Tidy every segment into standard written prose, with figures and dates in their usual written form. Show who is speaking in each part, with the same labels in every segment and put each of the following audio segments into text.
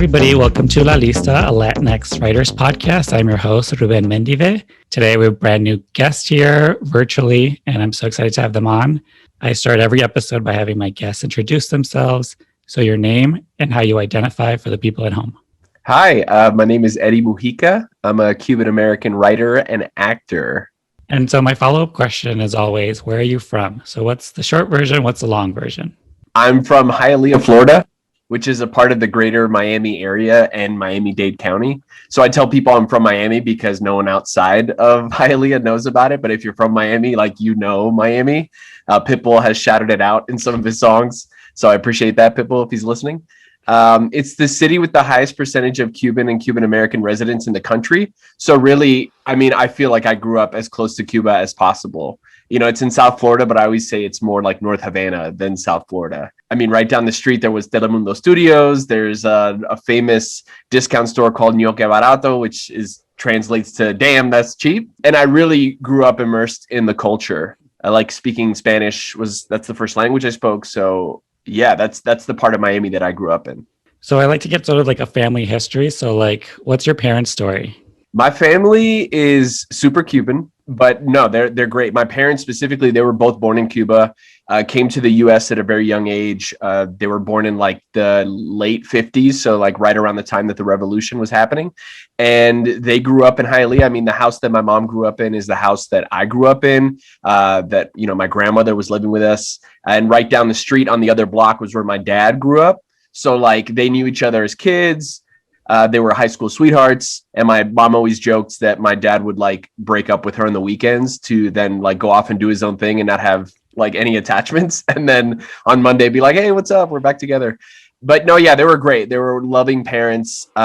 Speaker 1: everybody. Welcome to La Lista, a Latinx writers podcast. I'm your host, Ruben mendive. Today, we have a brand new guest here virtually, and I'm so excited to have them on. I start every episode by having my guests introduce themselves. So your name and how you identify for the people at home.
Speaker 2: Hi, my name is Eddie Mujica. I'm a Cuban American writer and actor.
Speaker 1: And so my follow-up question is always, where are you from? So what's the short version? What's the long version?
Speaker 2: I'm from Hialeah, Florida, which is a part of the greater Miami area and Miami-Dade County. So I tell people I'm from Miami because no one outside of Hialeah knows about it. But if you're from Miami, like you know Miami, Pitbull has shouted it out in some of his songs. So I appreciate that, Pitbull, if he's listening. It's the city with the highest percentage of Cuban and Cuban American residents in the country. So really, I feel like I grew up as close to Cuba as possible. You know, it's in South Florida, but I always say it's more like North Havana than South Florida. Right down the street, there was Telemundo Studios. There's a famous discount store called Ño Que Barato, which translates to damn, that's cheap. And I really grew up immersed in the culture. I like speaking Spanish. That's the first language I spoke. So yeah, that's the part of Miami that I grew up in.
Speaker 1: So I like to get sort of like a family history. So like, what's your parents' story?
Speaker 2: My family is super Cuban, but no, they're great. My parents specifically, they were both born in Cuba, came to the US at a very young age. They were born in like the late 50s. So like right around the time that the revolution was happening. And they grew up in Hialeah. The house that my mom grew up in is the house that I grew up in, that, my grandmother was living with us. And right down the street on the other block was where my dad grew up. So like they knew each other as kids. They were high school sweethearts, and my mom always joked that my dad would like break up with her on the weekends to then like go off and do his own thing and not have like any attachments. And then on Monday be like, hey, what's up? We're back together. But no, yeah, they were great. They were loving parents. They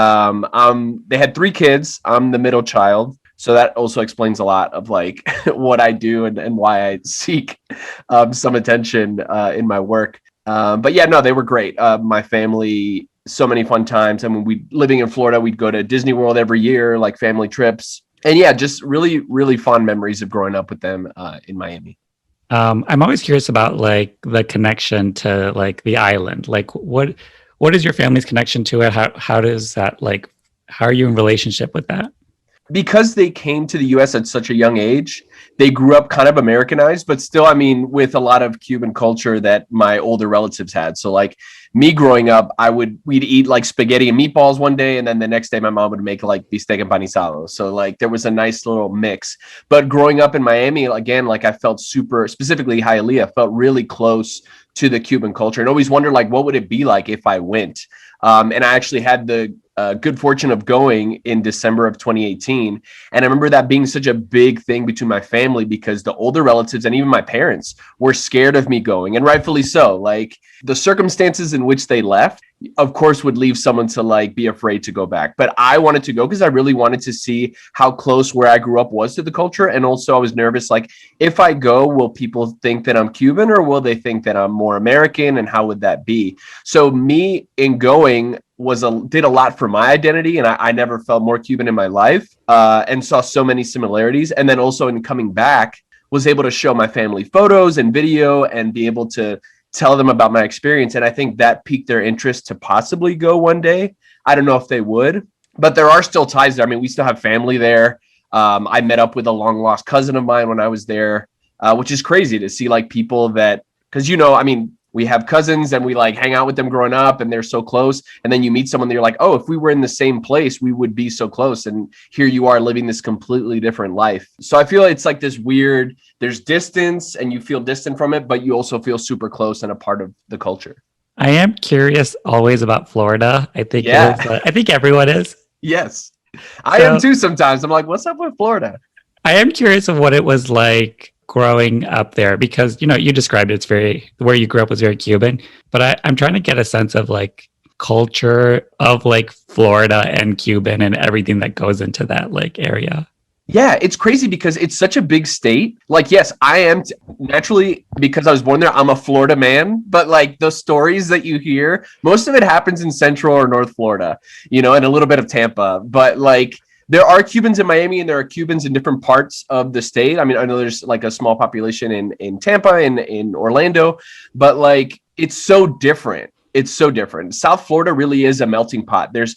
Speaker 2: had 3 kids. I'm the middle child. So that also explains a lot of like what I do and why I seek some attention in my work. But yeah, no, they were great. My family, so many fun times. We living in Florida, we'd go to Disney World every year, like family trips. And yeah, just really, really fond memories of growing up with them in Miami.
Speaker 1: I'm always curious about like the connection to like the island. Like what is your family's connection to it? How does that like, how are you in relationship with that?
Speaker 2: Because they came to the US at such a young age, they grew up kind of Americanized, but still, with a lot of Cuban culture that my older relatives had. So like me growing up, we'd eat like spaghetti and meatballs one day, and then the next day my mom would make like bistec empanizado. So like there was a nice little mix. But growing up in Miami, again, like I felt specifically Hialeah, felt really close to the Cuban culture and always wondered like, what would it be like if I went? And I actually had the good fortune of going in December of 2018. And I remember that being such a big thing between my family because the older relatives and even my parents were scared of me going, and rightfully so. Like the circumstances in which they left, of course, would leave someone to like be afraid to go back. But I wanted to go because I really wanted to see how close where I grew up was to the culture. And also I was nervous, like if I go, will people think that I'm Cuban or will they think that I'm more American? And how would that be? So me in going did a lot for my identity, and I never felt more Cuban in my life, and saw so many similarities. And then also in coming back, was able to show my family photos and video and be able to tell them about my experience. And I think that piqued their interest to possibly go one day. I don't know if they would, but there are still ties there. We still have family there. I met up with a long lost cousin of mine when I was there, which is crazy to see like people that, because we have cousins and we like hang out with them growing up and they're so close. And then you meet someone that you're like, oh, if we were in the same place, we would be so close. And here you are living this completely different life. So I feel it's like this weird, there's distance and you feel distant from it, but you also feel super close and a part of the culture.
Speaker 1: I am curious always about Florida. I think I think everyone is.
Speaker 2: Yes, I am too sometimes. I'm like, what's up with Florida?
Speaker 1: I am curious of what it was like growing up there because, you described it's where you grew up was very Cuban, but I'm trying to get a sense of like culture of like Florida and Cuban and everything that goes into that like area.
Speaker 2: Yeah, it's crazy because it's such a big state. Like, yes, I am naturally, because I was born there, I'm a Florida man. But like the stories that you hear, most of it happens in Central or North Florida, and a little bit of Tampa. But like there are Cubans in Miami and there are Cubans in different parts of the state. I know there's like a small population in Tampa and in Orlando, but like it's so different. It's so different. South Florida really is a melting pot. There's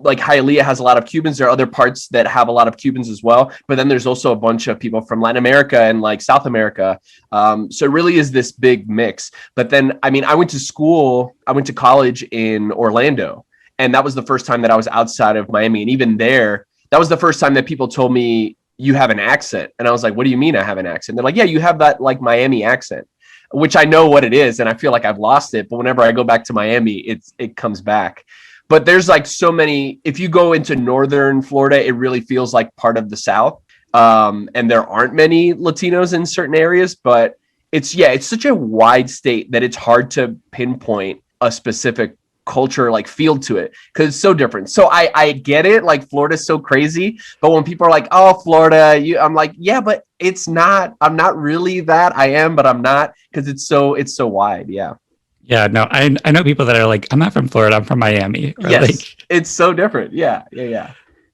Speaker 2: like Hialeah has a lot of Cubans. There are other parts that have a lot of Cubans as well. But then there's also a bunch of people from Latin America and like South America. So it really is this big mix. But then, I mean, I went to college in Orlando. And that was the first time that I was outside of Miami. And even there, that was the first time that people told me, you have an accent. And I was like, what do you mean I have an accent? They're like, yeah, you have that like Miami accent, which I know what it is. And I feel like I've lost it. But whenever I go back to Miami, it comes back. But there's like so many, if you go into northern Florida, it really feels like part of the South. And there aren't many Latinos in certain areas, but it's such a wide state that it's hard to pinpoint a specific culture like feel to it because it's so different. So I get it, like Florida's so crazy, but when people are like, oh, Florida, I'm like, yeah, but it's not. I'm not really that. I am, but I'm not, because it's so wide.
Speaker 1: Yeah, no, I know people that are like, I'm not from Florida, I'm from Miami. Or
Speaker 2: Yes,
Speaker 1: like,
Speaker 2: it's so different. Yeah.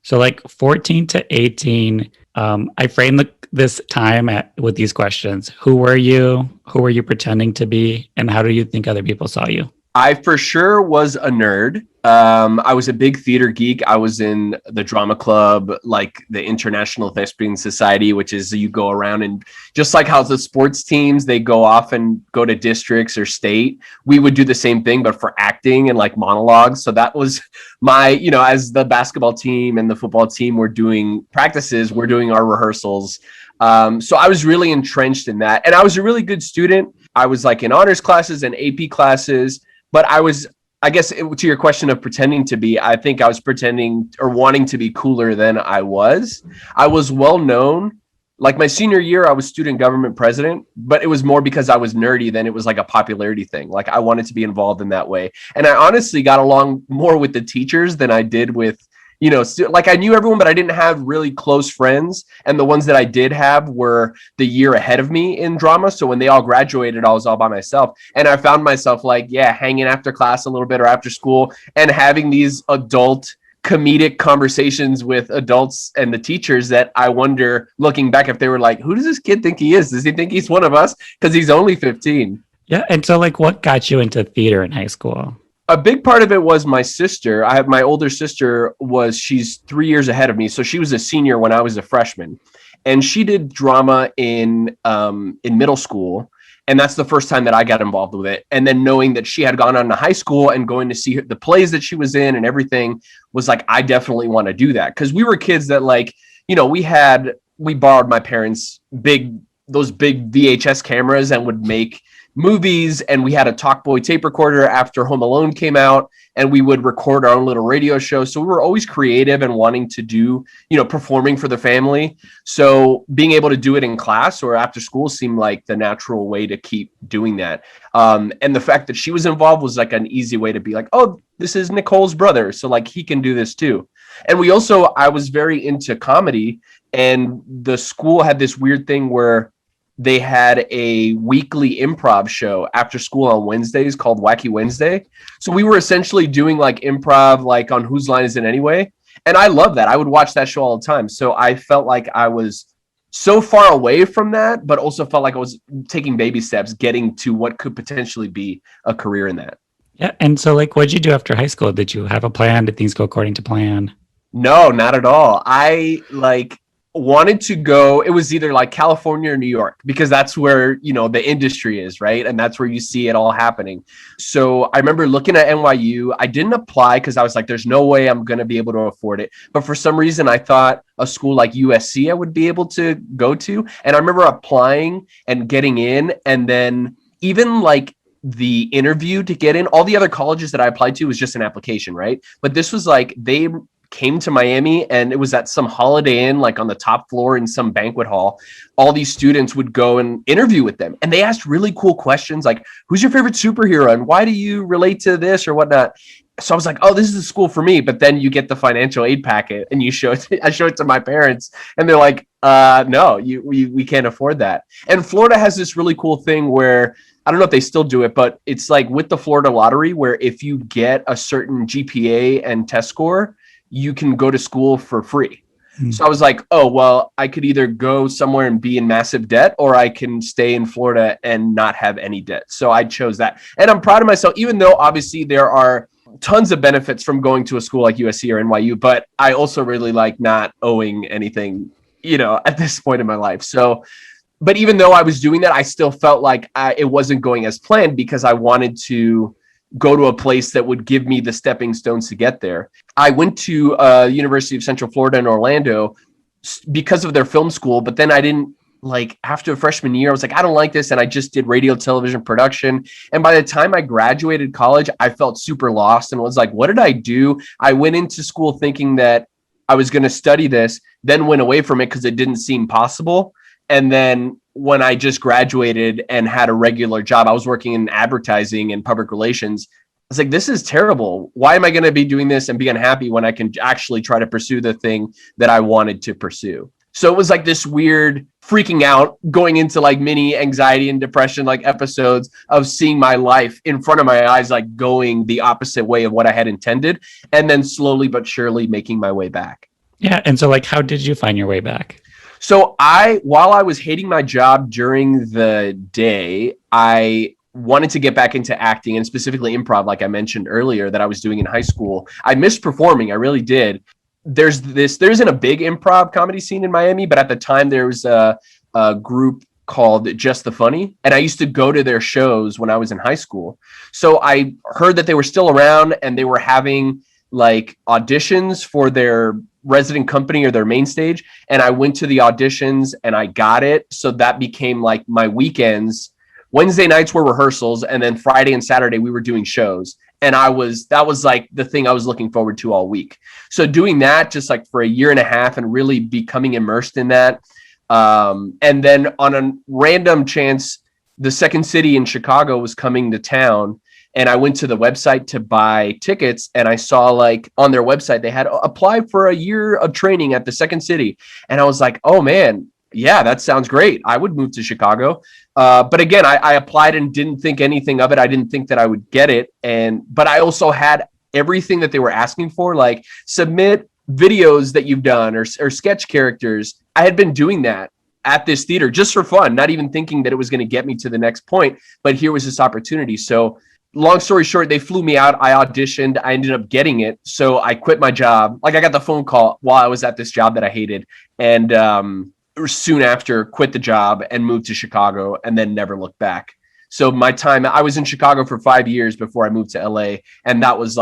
Speaker 1: so like 14 to 18, I framed this time with these questions. Who were you? Who were you pretending to be? And how do you think other people saw you?
Speaker 2: I for sure was a nerd. I was a big theater geek. I was in the drama club, like the International Thespian Society, which is you go around and just like how the sports teams, they go off and go to districts or state. We would do the same thing, but for acting and like monologues. So that was my, as the basketball team and the football team were doing practices, we're doing our rehearsals. So I was really entrenched in that. And I was a really good student. I was like in honors classes and AP classes. But I guess to your question of pretending to be, I think I was pretending or wanting to be cooler than I was. I was well known. Like my senior year, I was student government president, but it was more because I was nerdy than it was like a popularity thing. Like I wanted to be involved in that way. And I honestly got along more with the teachers than I did with, like I knew everyone, but I didn't have really close friends. And the ones that I did have were the year ahead of me in drama. So when they all graduated, I was all by myself. And I found myself like, hanging after class a little bit or after school and having these adult comedic conversations with adults and the teachers that I wonder, looking back, if they were like, who does this kid think he is? Does he think he's one of us? Because he's only 15.
Speaker 1: Yeah. And so like what got you into theater in high school?
Speaker 2: A big part of it was my sister. I have my older sister she's 3 years ahead of me. So she was a senior when I was a freshman, and she did drama in middle school. And that's the first time that I got involved with it. And then knowing that she had gone on to high school and going to see the plays that she was in and everything was like, I definitely want to do that. Cause we were kids that like, we borrowed my parents' those big VHS cameras and would make movies, and we had a Talkboy tape recorder after Home Alone came out, and we would record our own little radio show. So we were always creative and wanting to do, performing for the family. So being able to do it in class or after school seemed like the natural way to keep doing that. And the fact that she was involved was like an easy way to be like, oh, this is Nicole's brother, so like he can do this too. And I was very into comedy, and the school had this weird thing where they had a weekly improv show after school on Wednesdays called Wacky Wednesday. So we were essentially doing like improv, like on Whose Line Is It Anyway? And I love that. I would watch that show all the time. So I felt like I was so far away from that, but also felt like I was taking baby steps, getting to what could potentially be a career in that.
Speaker 1: Yeah. And so like, what'd you do after high school? Did you have a plan? Did things go according to plan?
Speaker 2: No, not at all. I wanted to go. It was either like California or New York, because that's where the industry is, right? And that's where you see it all happening. So I remember looking at NYU. I didn't apply because I was like, there's no way I'm going to be able to afford it. But for some reason I thought a school like USC I would be able to go to. And I remember applying and getting in, and then even like the interview to get in, all the other colleges that I applied to was just an application, right? But this was like, they came to Miami, and it was at some Holiday Inn, like on the top floor in some banquet hall. All these students would go and interview with them, and they asked really cool questions like, who's your favorite superhero and why do you relate to this or whatnot? So I was like, oh, this is the school for me. But then you get the financial aid packet and you show it. I show it to my parents, and they're like, no, we can't afford that. And Florida has this really cool thing where, I don't know if they still do it, but it's like with the Florida lottery, where if you get a certain GPA and test score, you can go to school for free. So I was like, oh, well, I could either go somewhere and be in massive debt, or I can stay in Florida and not have any debt. So I chose that. And I'm proud of myself, even though obviously there are tons of benefits from going to a school like USC or NYU, but I also really like not owing anything, at this point in my life. So, but even though I was doing that, I still felt like it wasn't going as planned, because I wanted to go to a place that would give me the stepping stones to get there. I went to University of Central Florida in Orlando because of their film school, but then I didn't after freshman year, I was like, I don't like this. And I just did radio, television production. And by the time I graduated college, I felt super lost and was like, what did I do? I went into school thinking that I was going to study this, then went away from it because it didn't seem possible. And then when I just graduated and had a regular job, I was working in advertising and public relations. I was like, this is terrible. Why am I going to be doing this and be unhappy when I can actually try to pursue the thing that I wanted to pursue? So it was like this weird freaking out, going into mini anxiety and depression, episodes of seeing my life in front of my eyes, going the opposite way of what I had intended. And then slowly but surely making my way back.
Speaker 1: Yeah. And so how did you find your way back?
Speaker 2: So while I was hating my job during the day, I wanted to get back into acting, and specifically improv, like I mentioned earlier, that I was doing in high school. I missed performing. I really did. There isn't a big improv comedy scene in Miami, but at the time there was a group called Just the Funny, and I used to go to their shows when I was in high school. So I heard that they were still around, and they were having auditions for their resident company or their main stage. And I went to the auditions and I got it. So that became my weekends. Wednesday nights were rehearsals, and then Friday and Saturday we were doing shows. And that was the thing I was looking forward to all week. So doing that just for a year and a half and really becoming immersed in that. And then on a random chance, the Second City in Chicago was coming to town. And I went to the website to buy tickets, and I saw on their website, they had applied for a year of training at the Second City. And I was like, oh man, yeah, that sounds great. I would move to Chicago. But again, I applied and didn't think anything of it. I didn't think that I would get it. But I also had everything that they were asking for, submit videos that you've done or sketch characters. I had been doing that at this theater just for fun, not even thinking that it was going to get me to the next point. But here was this opportunity. So long story short, they flew me out. I auditioned. I ended up getting it. So I quit my job. I got the phone call while I was at this job that I hated. And soon after, quit the job and moved to Chicago, and then never looked back. So I was in Chicago for 5 years before I moved to LA. And that was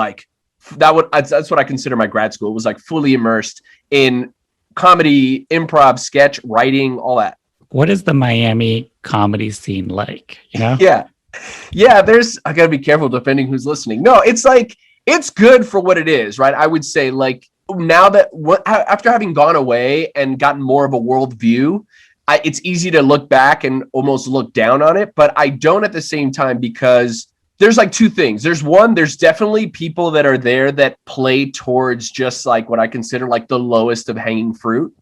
Speaker 2: that's what I consider my grad school. It was fully immersed in comedy, improv, sketch, writing, all that.
Speaker 1: What is the Miami comedy scene like?
Speaker 2: Yeah. I gotta be careful depending who's listening. No, it's good for what it is, right? I would say now that after having gone away and gotten more of a world view, it's easy to look back and almost look down on it, but I don't at the same time, because there's two things. There's definitely people that are there that play towards just what I consider the lowest of hanging fruit.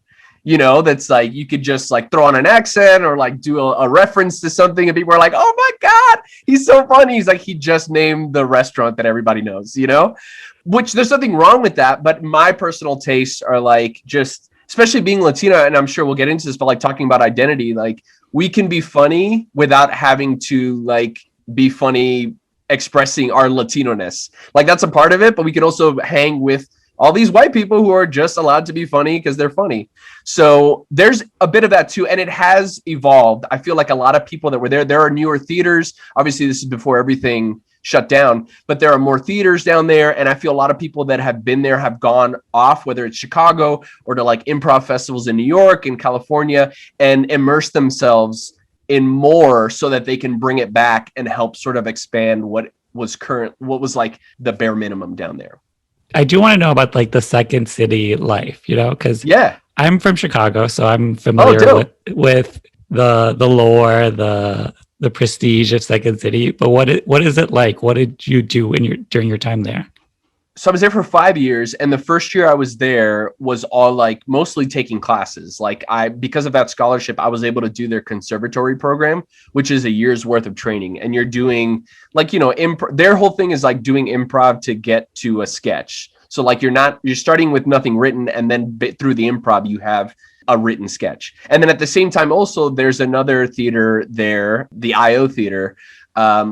Speaker 2: That's you could just throw on an accent or do a reference to something, and people are like, oh my God, he's so funny. He's he just named the restaurant that everybody knows, which there's nothing wrong with that. But my personal tastes are just, especially being Latina, and I'm sure we'll get into this, but talking about identity, we can be funny without having to be funny expressing our Latino-ness. That's a part of it, but we can also hang with all these white people who are just allowed to be funny because they're funny. So there's a bit of that too. And it has evolved. I feel a lot of people that were there are newer theaters. Obviously, this is before everything shut down, but there are more theaters down there. And I feel a lot of people that have been there have gone off, whether it's Chicago or to improv festivals in New York and California, and immerse themselves in more so that they can bring it back and help sort of expand what was the bare minimum down there.
Speaker 1: I do want to know about the Second City life, because I'm from Chicago, so I'm familiar with the lore, the prestige of Second City. But what is it like? What did you do during your time there?
Speaker 2: So I was there for 5 years, and the first year I was there was all mostly taking classes. Because of that scholarship, I was able to do their conservatory program, which is a year's worth of training. And you're doing their whole thing is doing improv to get to a sketch. So like you're starting with nothing written, and then through the improv you have a written sketch. And then at the same time also there's another theater there, the IO theater,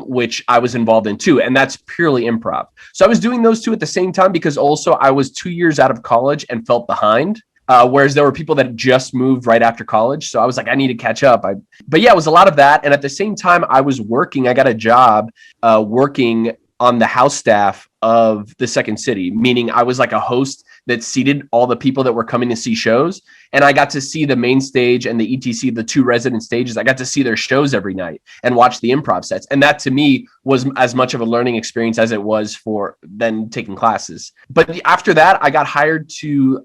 Speaker 2: which I was involved in too. And that's purely improv. So I was doing those two at the same time because also I was 2 years out of college and felt behind. Whereas there were people that just moved right after college. So I was like, I need to catch up. But yeah, it was a lot of that. And at the same time I was working, I got a job working on the house staff of the Second City, meaning I was like a host that seated all the people that were coming to see shows. And I got to see the main stage and the ETC, the two resident stages. I got to see their shows every night and watch the improv sets. And that to me was as much of a learning experience as it was for then taking classes. But after that, I got hired to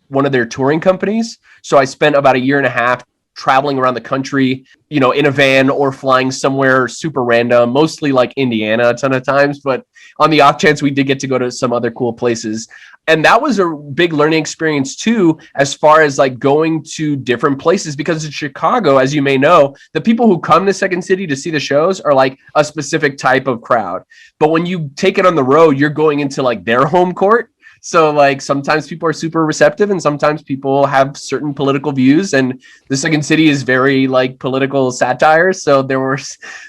Speaker 2: one of their touring companies. So I spent about a year and a half traveling around the country, you know, in a van or flying somewhere super random, mostly like Indiana a ton of times. But on the off chance, we did get to go to some other cool places. And that was a big learning experience too, as far as like going to different places, because in Chicago, as you may know, the people who come to Second City to see the shows are like a specific type of crowd. But when you take it on the road, you're going into like their home court. So like sometimes people are super receptive and sometimes people have certain political views, and the Second City is very like political satire. So there were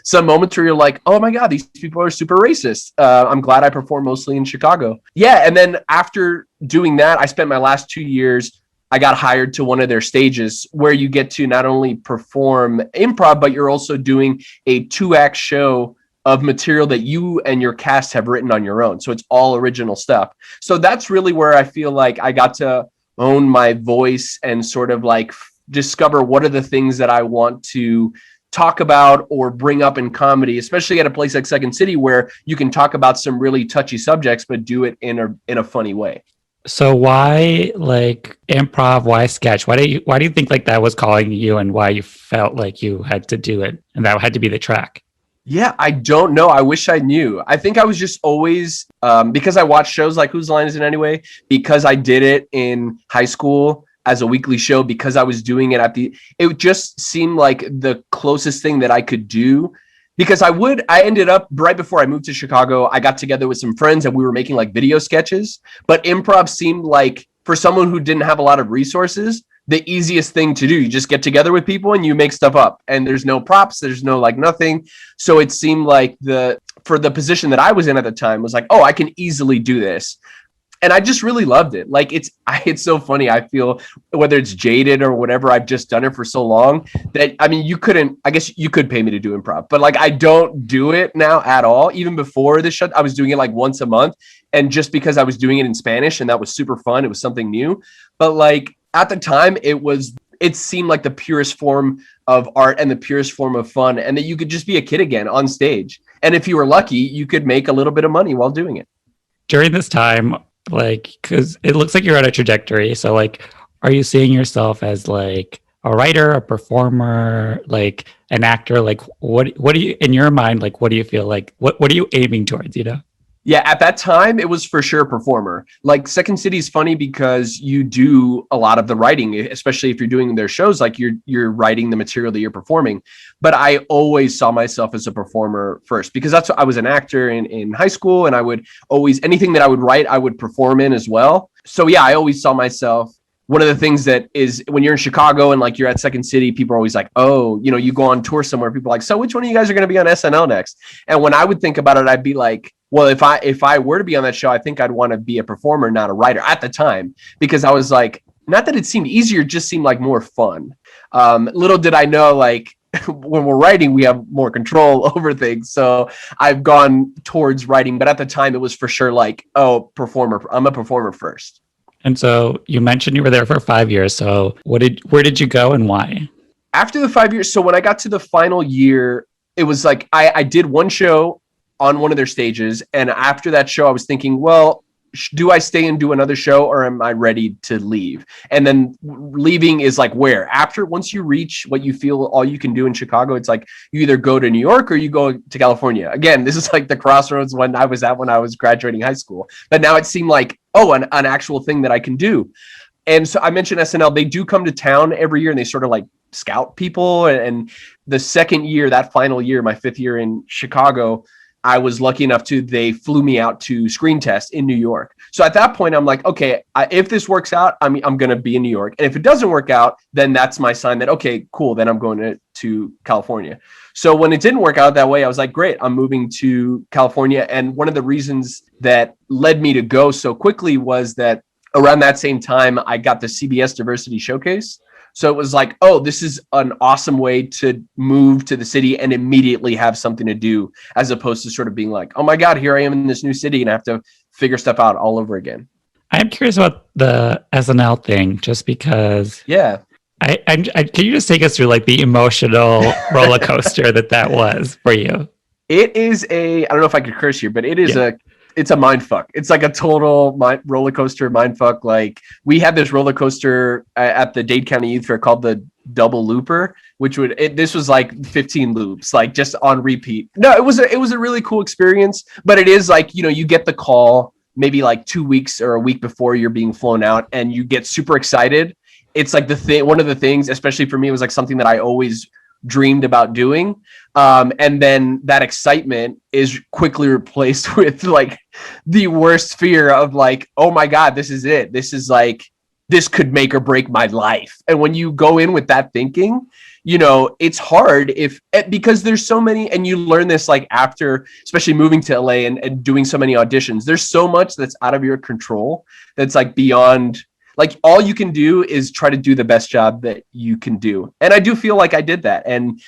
Speaker 2: some moments where you're like, oh my God, these people are super racist. I'm glad I performed mostly in Chicago. Yeah. And then after doing that, I spent my last 2 years, I got hired to one of their stages where you get to not only perform improv, but you're also doing a 2-act show of material that you and your cast have written on your own. So it's all original stuff. So that's really where I feel like I got to own my voice and sort of like discover what are the things that I want to talk about or bring up in comedy, especially at a place like Second City where you can talk about some really touchy subjects, but do it in a funny way.
Speaker 1: So why like improv, why sketch? Why do you think like that was calling you, and why you felt like you had to do it and that had to be the track?
Speaker 2: Yeah, I don't know. I wish I knew. I think I was just always, because I watched shows like Whose Line Is It Anyway, because I did it in high school as a weekly show, because I was doing it it just seemed like the closest thing that I could do. Because I ended up right before I moved to Chicago, I got together with some friends and we were making like video sketches, but improv seemed like for someone who didn't have a lot of resources, the easiest thing to do. You just get together with people and you make stuff up, and there's no props, there's no like nothing. So it seemed like for the position that I was in at the time was like, oh, I can easily do this. And I just really loved it. Like it's so funny. I feel whether it's jaded or whatever, I've just done it for so long that, I mean, I guess you could pay me to do improv, but like, I don't do it now at all. Even before this shut, I was doing it like once a month. And just because I was doing it in Spanish and that was super fun, it was something new. But like at the time it seemed like the purest form of art and the purest form of fun. And that you could just be a kid again on stage. And if you were lucky, you could make a little bit of money while doing it.
Speaker 1: During this time, like, because it looks like you're on a trajectory. So like, are you seeing yourself as like a writer, a performer, like an actor? Like what do you, in your mind, like, what do you feel like? What are you aiming towards, you know?
Speaker 2: Yeah, at that time, it was for sure a performer. Like Second City is funny because you do a lot of the writing, especially if you're doing their shows, like you're writing the material that you're performing. But I always saw myself as a performer first, because that's what I was an actor in high school, and I would always, anything that I would write, I would perform in as well. So yeah, I always saw myself. One of the things that is when you're in Chicago and like you're at Second City, people are always like, oh, you know, you go on tour somewhere, people are like, so which one of you guys are going to be on SNL next? And when I would think about it, I'd be like, well, if I were to be on that show, I think I'd want to be a performer, not a writer at the time, because I was like, not that it seemed easier, it just seemed like more fun. Little did I know, like when we're writing, we have more control over things. So I've gone towards writing, but at the time it was for sure like, oh, performer. I'm a performer first.
Speaker 1: And so you mentioned you were there for 5 years. So where did you go and why?
Speaker 2: After the 5 years, so when I got to the final year, it was like I did one show on one of their stages. And after that show, I was thinking, well, do I stay and do another show, or am I ready to leave? And then leaving is like where? Once you reach what you feel all you can do in Chicago, it's like you either go to New York or you go to California. Again, this is like the crossroads when I was graduating high school. But now it seemed like, oh, an actual thing that I can do. And so I mentioned SNL, they do come to town every year and they sort of like scout people. And the second year, that final year, my 5th year in Chicago, I was lucky enough they flew me out to screen test in New York. So at that point, I'm like, okay, if this works out, I'm going to be in New York. And if it doesn't work out, then that's my sign that, okay, cool, then I'm going to California. So when it didn't work out that way, I was like, great, I'm moving to California. And one of the reasons that led me to go so quickly was that around that same time, I got the CBS Diversity Showcase. So it was like, oh, this is an awesome way to move to the city and immediately have something to do, as opposed to sort of being like, oh my God, here I am in this new city and I have to figure stuff out all over again.
Speaker 1: I am curious about the SNL thing, just because.
Speaker 2: Yeah.
Speaker 1: Can you just take us through like the emotional roller coaster that was for you?
Speaker 2: It is I don't know if I could curse here, but it is it's a mind fuck. It's like a total roller coaster mind fuck. Like we had this roller coaster at the Dade County Youth Fair called the Double Looper, which this was like 15 loops, like just on repeat. No, it was a really cool experience, but it is like, you get the call maybe like 2 weeks or a week before you're being flown out and you get super excited. It's like one of the things, especially for me, it was like something that I always dreamed about doing. And then that excitement is quickly replaced with like the worst fear of like, oh my God, this is it. This is like, this could make or break my life. And when you go in with that thinking, it's hard because there's so many, and you learn this like after, especially moving to LA and doing so many auditions, there's so much that's out of your control. That's like beyond, like all you can do is try to do the best job that you can do. And I do feel like I did that. And,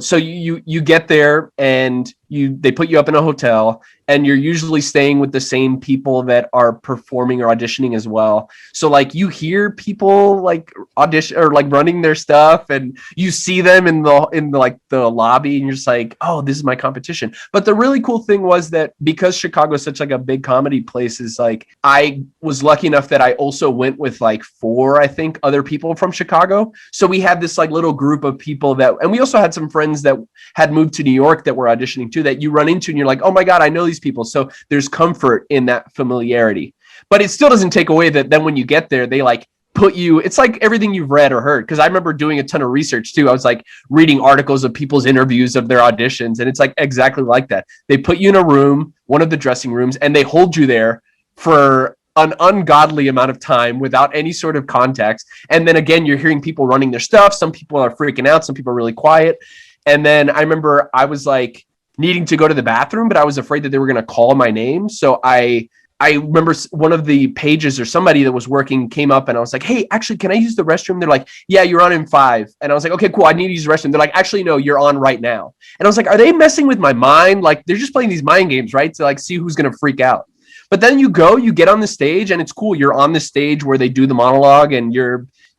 Speaker 2: so you get there and they put you up in a hotel and you're usually staying with the same people that are performing or auditioning as well. So like you hear people like audition or like running their stuff and you see them in the lobby and you're just like, oh, this is my competition. But the really cool thing was that because Chicago is such like a big comedy place, is like I was lucky enough that I also went with like 4, I think, other people from Chicago. So we had this like little group of people and we also had some friends that had moved to New York that were auditioning too, that you run into and you're like, oh my God, I know these people. So there's comfort in that familiarity, but it still doesn't take away that then when you get there, they like put you, it's like everything you've read or heard. Cause I remember doing a ton of research too. I was like reading articles of people's interviews of their auditions. And it's like exactly like that. They put you in a room, one of the dressing rooms, and they hold you there for an ungodly amount of time without any sort of context. And then again, you're hearing people running their stuff. Some people are freaking out. Some people are really quiet. And then I remember I was like needing to go to the bathroom, but I was afraid that they were going to call my name. So I remember one of the pages or somebody that was working came up and I was like, hey, actually, can I use the restroom? They're like, yeah, you're on in 5. And I was like, okay, cool. I need to use the restroom. They're like, actually, no, you're on right now. And I was like, are they messing with my mind? Like they're just playing these mind games, right? To like see who's going to freak out. But then you get on the stage and it's cool. You're on the stage where they do the monologue and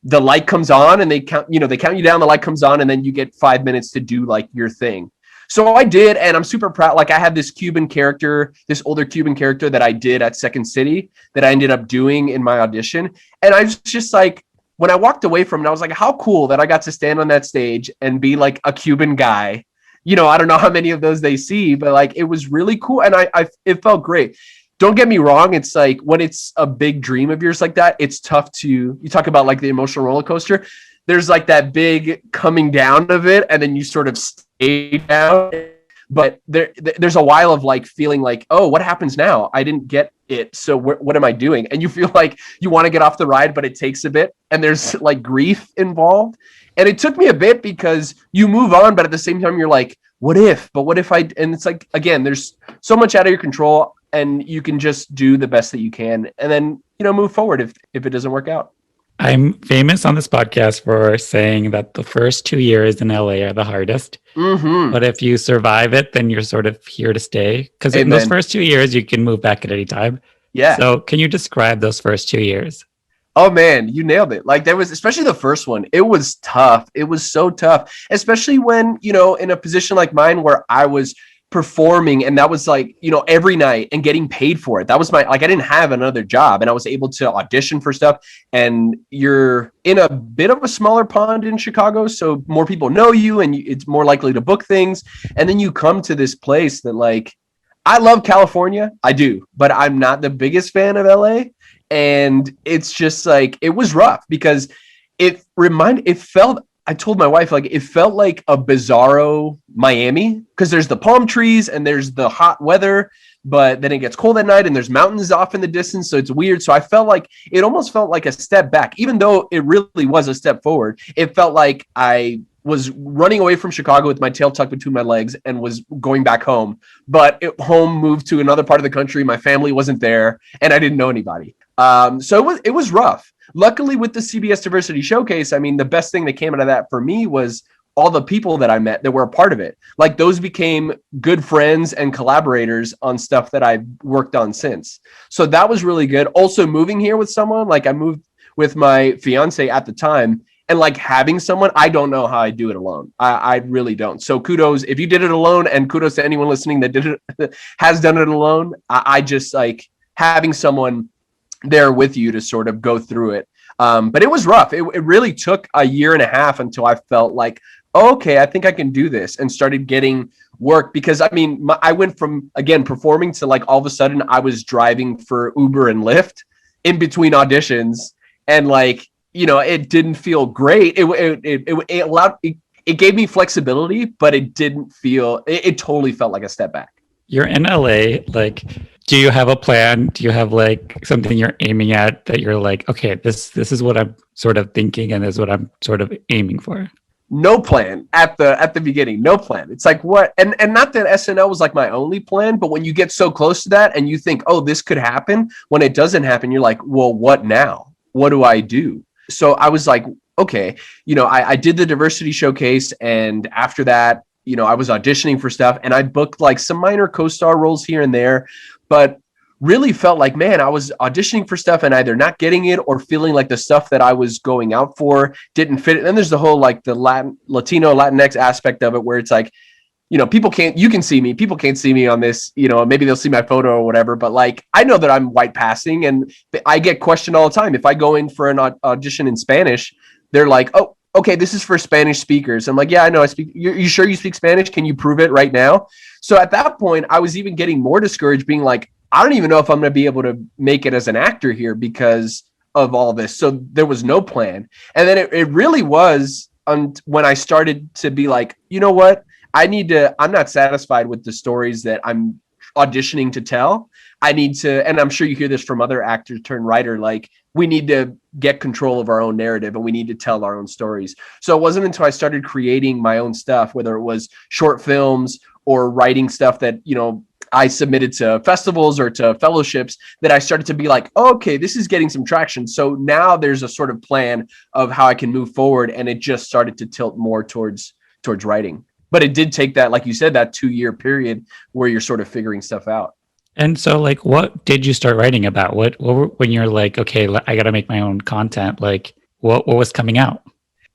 Speaker 2: the light comes on and they count you down, the light comes on and then you get 5 minutes to do like your thing. So I did, and I'm super proud. Like I had this older Cuban character that I did at Second City that I ended up doing in my audition. And I was just like, when I walked away from it, I was like, how cool that I got to stand on that stage and be like a Cuban guy. I don't know how many of those they see, but like, it was really cool. And it felt great. Don't get me wrong. It's like when it's a big dream of yours like that, it's tough you talk about like the emotional roller coaster. There's like that big coming down of it. And then you sort of stay down, but there's a while of like feeling like, oh, what happens now? I didn't get it. So what am I doing? And you feel like you want to get off the ride, but it takes a bit and there's like grief involved. And it took me a bit because you move on, but at the same time, you're like, what if and it's like, again, there's so much out of your control and you can just do the best that you can. And then, move forward if it doesn't work out.
Speaker 1: I'm famous on this podcast for saying that the first 2 years in LA are the hardest. Mm-hmm. But if you survive it, then you're sort of here to stay. Because in those first 2 years, you can move back at any time. Yeah. So can you describe those first 2 years?
Speaker 2: Oh man, you nailed it. Like there was, especially the first one, it was tough. It was so tough, especially when, in a position like mine where I was performing and that was like, every night and getting paid for it. That was I didn't have another job and I was able to audition for stuff, and you're in a bit of a smaller pond in Chicago. So more people know you and it's more likely to book things. And then you come to this place that like, I love California. I do, but I'm not the biggest fan of LA. And it's just like, it was rough because it felt I told my wife, like, it felt like a bizarro Miami because there's the palm trees and there's the hot weather, but then it gets cold at night and there's mountains off in the distance. So it's weird. So I felt like it almost felt like a step back, even though it really was a step forward. It felt like I was running away from Chicago with my tail tucked between my legs and was going back home. But home moved to another part of the country. My family wasn't there and I didn't know anybody. So it was rough. Luckily, with the CBS Diversity Showcase, I mean, the best thing that came out of that for me was all the people that I met that were a part of it. Like, those became good friends and collaborators on stuff that I've worked on since. So that was really good. Also, moving here with someone, like, I moved with my fiance at the time, and like having someone, I don't know how I do it alone. I really don't. So kudos if you did it alone, and kudos to anyone listening that did it, has done it alone. I just like having someone there with you to sort of go through it. But it was rough. It really took a year and a half until I felt like, okay, I think I can do this, and started getting work. Because I mean, I went from, again, performing to like all of a sudden I was driving for Uber and Lyft in between auditions, and like, you know, it didn't feel great. It allowed, it gave me flexibility, but it didn't feel, it totally felt like a step back.
Speaker 1: You're in LA, like, do you have a plan? Do you have like something you're aiming at that you're like, okay, this is what I'm sort of thinking and this is what I'm sort of aiming for?
Speaker 2: No plan at the beginning. No plan. It's like, what? And not that SNL was like my only plan, but when you get so close to that and you think, oh, this could happen, when it doesn't happen, you're like, well, what now? What do I do? So I was like, okay, you know, I did the diversity showcase, and after that, you know, I was auditioning for stuff, and I booked like some minor co-star roles here and there, but really felt like, man, I was auditioning for stuff and either not getting it or feeling like the stuff that I was going out for didn't fit. And then there's the whole like the Latino Latinx aspect of it, where it's like, you know, you can see me, people can't see me on this, you know, maybe they'll see my photo or whatever, but like, I know that I'm white passing, and I get questioned all the time. If I go in for an audition in Spanish, they're like, oh, okay, this is for Spanish speakers. I'm like, yeah, I know I speak. You sure you speak Spanish? Can you prove it right now? So at that point, I was even getting more discouraged, being like, I don't even know if I'm going to be able to make it as an actor here because of all this. So there was no plan. And then it really was when I started to be like, you know what? I'm not satisfied with the stories that I'm auditioning to tell. I need to, and I'm sure you hear this from other actors turned writer, like, we need to get control of our own narrative and we need to tell our own stories. So it wasn't until I started creating my own stuff, whether it was short films or writing stuff that, you know, I submitted to festivals or to fellowships, that I started to be like, oh, okay, this is getting some traction. So now there's a sort of plan of how I can move forward. And it just started to tilt more towards writing. But it did take that, like you said, that 2-year period where you're sort of figuring stuff out.
Speaker 1: And so, like, what did you start writing about? When you're like, okay, I got to make my own content, like, what was coming out?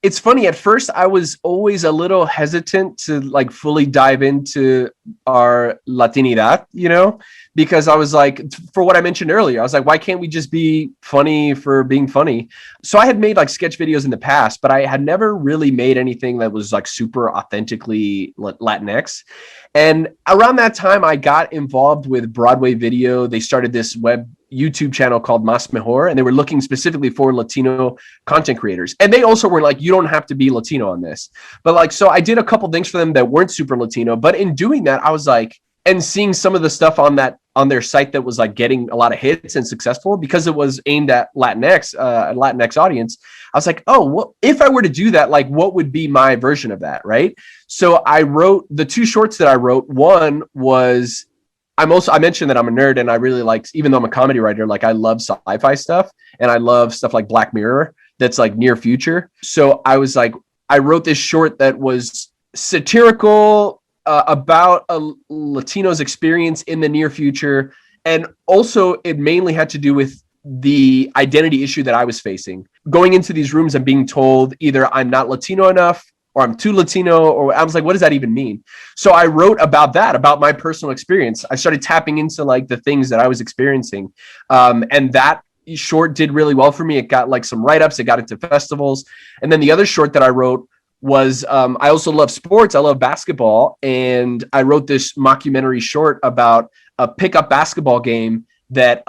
Speaker 2: It's funny. At first, I was always a little hesitant to like fully dive into our Latinidad, you know, because I was like, for what I mentioned earlier, I was like, why can't we just be funny for being funny? So I had made like sketch videos in the past, but I had never really made anything that was like super authentically Latinx. And around that time, I got involved with Broadway Video. They started this web YouTube channel called Mas Mejor, and they were looking specifically for Latino content creators. And they also were like, you don't have to be Latino on this. But like, so I did a couple things for them that weren't super Latino. But in doing that, I was like, and seeing some of the stuff on their site that was like getting a lot of hits and successful because it was aimed at Latinx audience. I was like, oh, well, if I were to do that, like, what would be my version of that, right? So I wrote the 2 shorts that I wrote. One was, I mentioned that I'm a nerd, and I really like, even though I'm a comedy writer, like, I love sci-fi stuff, and I love stuff like Black Mirror that's like near future. So I was like, I wrote this short that was satirical about a Latino's experience in the near future. And also it mainly had to do with the identity issue that I was facing. Going into these rooms and being told either I'm not Latino enough or I'm too Latino, or I was like, what does that even mean? So I wrote about that, about my personal experience. I started tapping into like the things that I was experiencing. And that short did really well for me. It got like some write-ups, it got into festivals. And then the other short that I wrote was, I also love sports. I love basketball. And I wrote this mockumentary short about a pickup basketball game that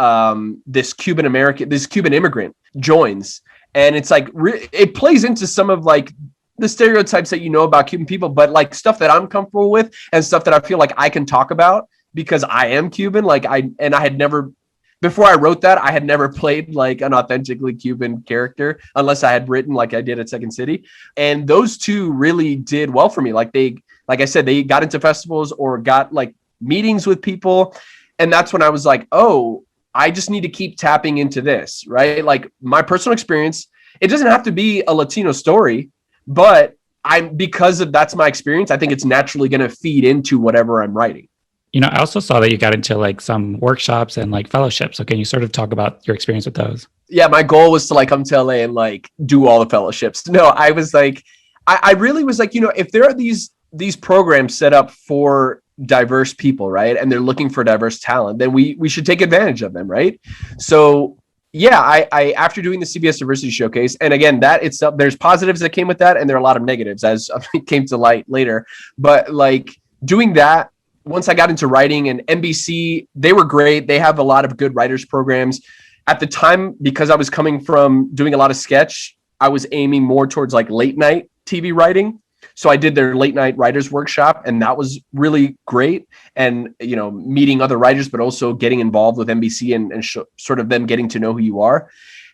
Speaker 2: this Cuban American, this Cuban immigrant joins. And it's like, it plays into some of like the stereotypes that you know about Cuban people, but like stuff that I'm comfortable with and stuff that I feel like I can talk about because I am Cuban. Like I had never, before I wrote that, I had never played like an authentically Cuban character unless I had written like I did at Second City. And those two really did well for me. Like I said, they got into festivals or got like meetings with people. And that's when I was like, oh, I just need to keep tapping into this, right? Like my personal experience, it doesn't have to be a Latino story, but that's my experience, I think it's naturally going to feed into whatever I'm writing.
Speaker 1: You know, I also saw that you got into like some workshops and like fellowships. So can you sort of talk about your experience with those?
Speaker 2: Yeah, my goal was to like come to LA and like do all the fellowships. No, I was like, I really was like, you know, if there are these programs set up for diverse people, right, and they're looking for diverse talent, then we should take advantage of them, right? So yeah, I after doing the CBS Diversity Showcase, and again, that itself, there's positives that came with that, and there are a lot of negatives as it came to light later. But like doing that, once I got into writing, and NBC, they were great. They have a lot of good writers programs. At the time, because I was coming from doing a lot of sketch, I was aiming more towards like late night TV writing. So I did their late night writers workshop, and that was really great. And, you know, meeting other writers, but also getting involved with NBC and sort of them getting to know who you are.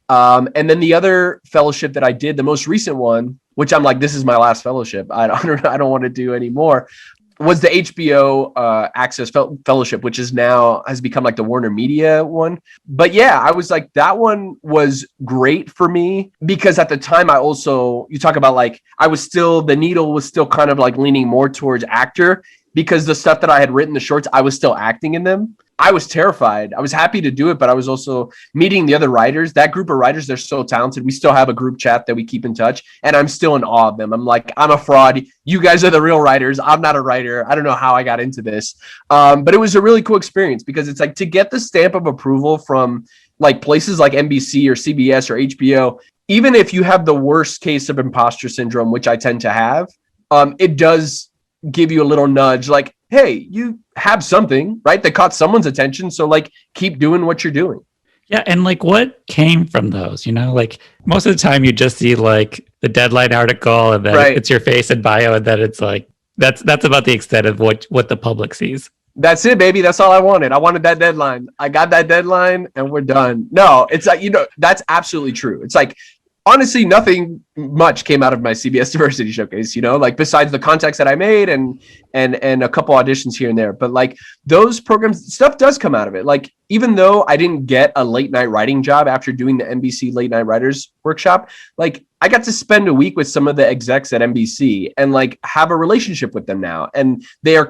Speaker 2: And then the other fellowship that I did, the most recent one, which I'm like, this is my last fellowship, I don't want to do anymore, was the HBO Access Fellowship, which has become like the Warner Media one. But yeah, I was like, that one was great for me because at the time you talk about like, the needle was still kind of like leaning more towards actor because the stuff that I had written, the shorts, I was still acting in them. I was terrified. I was happy to do it, but I was also meeting the other writers. That group of writers, they're so talented. We still have a group chat that we keep in touch, and I'm still in awe of them. I'm like, I'm a fraud. You guys are the real writers. I'm not a writer. I don't know how I got into this. But it was a really cool experience because it's like to get the stamp of approval from like places like NBC or CBS or HBO, even if you have the worst case of imposter syndrome, which I tend to have, it does give you a little nudge like, hey, you have something, right, that caught someone's attention. So like, keep doing what you're doing.
Speaker 1: Yeah. And like, what came from those, you know, like most of the time you just see like the Deadline article and then
Speaker 2: Right.
Speaker 1: It's your face and bio. And then it's like, that's about the extent of what the public sees.
Speaker 2: That's it, baby. That's all I wanted. I wanted that deadline. I got that deadline and we're done. No, it's like, you know, that's absolutely true. It's like, honestly, nothing much came out of my CBS Diversity Showcase, you know, like besides the contacts that I made and a couple auditions here and there. But like those programs, stuff does come out of it. Like, even though I didn't get a late night writing job after doing the NBC late night writers workshop, like I got to spend a week with some of the execs at NBC and like have a relationship with them now. And they're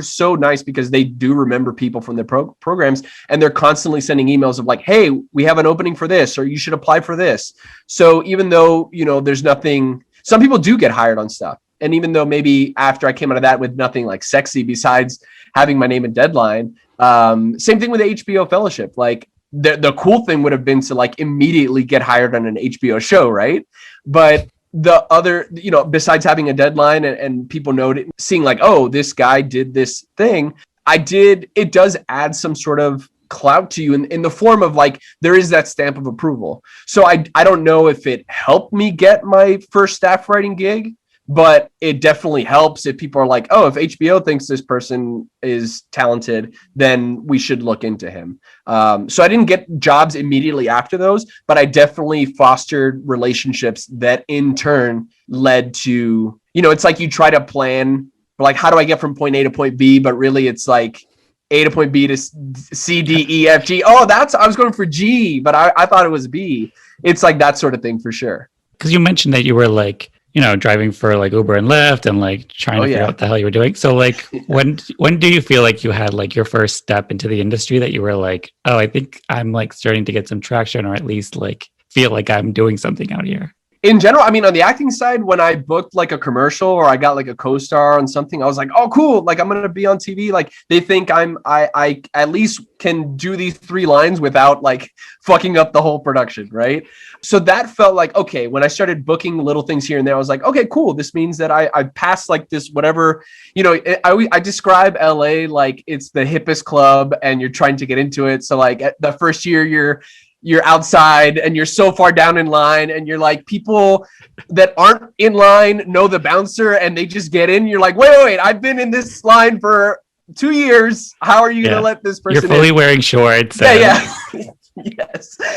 Speaker 2: so nice because they do remember people from their programs, and they're constantly sending emails of like, hey, we have an opening for this, or you should apply for this. So even though, you know, there's nothing, some people do get hired on stuff. And even though maybe after I came out of that with nothing like sexy besides having my name and deadline, same thing with the HBO fellowship. Like the cool thing would have been to like immediately get hired on an HBO show, right? But the other, you know, besides having a deadline and people seeing like, oh, this guy did this thing, it does add some sort of clout to you in the form of like, there is that stamp of approval. So I don't know if it helped me get my first staff writing gig, but it definitely helps if people are like, oh, if HBO thinks this person is talented, then we should look into him. So I didn't get jobs immediately after those, but I definitely fostered relationships that in turn led to, you know, it's like you try to plan, like, how do I get from point A to point B? But really it's like A to point B to C, D, E, F, G. Oh, I was going for G, but I thought it was B. It's like that sort of thing for sure.
Speaker 1: Because you mentioned that you were like, you know, driving for like Uber and Lyft and like trying to figure out what the hell you were doing. So like, when do you feel like you had like your first step into the industry that you were like, oh, I think I'm like starting to get some traction, or at least like feel like I'm doing something out here?
Speaker 2: In general, I mean, on the acting side, when I booked like a commercial or I got like a co-star on something, I was like, oh, cool. Like I'm going to be on TV. Like they think I at least can do these 3 lines without like fucking up the whole production. Right. So that felt like, okay, when I started booking little things here and there, I was like, okay, cool. This means that I passed like this, whatever, you know, I describe LA like it's the hippest club and you're trying to get into it. So like the first year you're outside and you're so far down in line and you're like, people that aren't in line know the bouncer and they just get in. You're like, wait, I've been in this line for 2 years. How are you going to let this person
Speaker 1: You're fully wearing shorts.
Speaker 2: Yeah.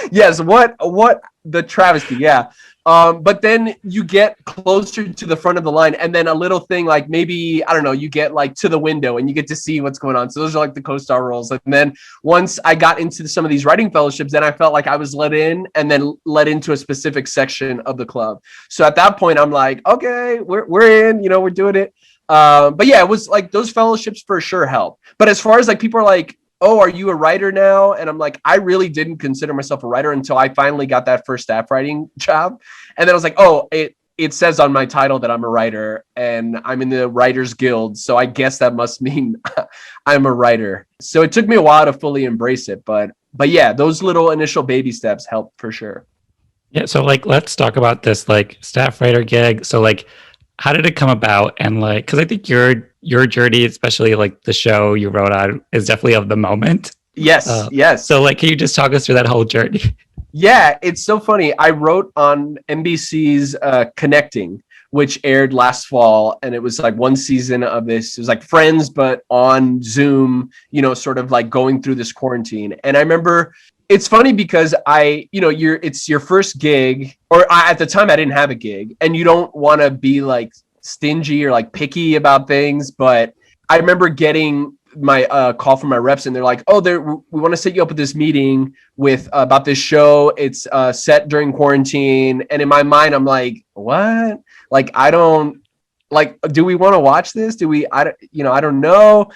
Speaker 2: Yes. What the travesty. Yeah. But then you get closer to the front of the line and then a little thing like maybe, I don't know, you get like to the window and you get to see what's going on. So those are like the co-star roles. And then once I got into some of these writing fellowships, then I felt like I was let in and then let into a specific section of the club. So at that point, I'm like, okay, we're in, we're doing it. But yeah, it was like those fellowships for sure help. But as far as like people are like, oh, are you a writer now? And I'm like, I really didn't consider myself a writer until I finally got that first staff writing job. And then I was like, oh, it says on my title that I'm a writer and I'm in the Writers Guild. So I guess that must mean I'm a writer. So it took me a while to fully embrace it. But yeah, those little initial baby steps help for sure.
Speaker 1: Yeah. So like, let's talk about this like staff writer gig. So like, how did it come about? And like, because I think your journey, especially like the show you wrote on, is definitely of the moment.
Speaker 2: Yes. Yes.
Speaker 1: So like, can you just talk us through that whole journey?
Speaker 2: Yeah, it's so funny. I wrote on NBC's Connecting, which aired last fall, and it was like one season of this. It was like Friends, but on Zoom, sort of like going through this quarantine. And I remember it's funny because it's your first gig, at the time I didn't have a gig, and you don't want to be like stingy or like picky about things. But I remember getting my call from my reps and they're like, oh, we want to set you up with this meeting with about this show. It's set during quarantine. And in my mind, I'm like, what? Like, I don't like, do we want to watch this? I don't know.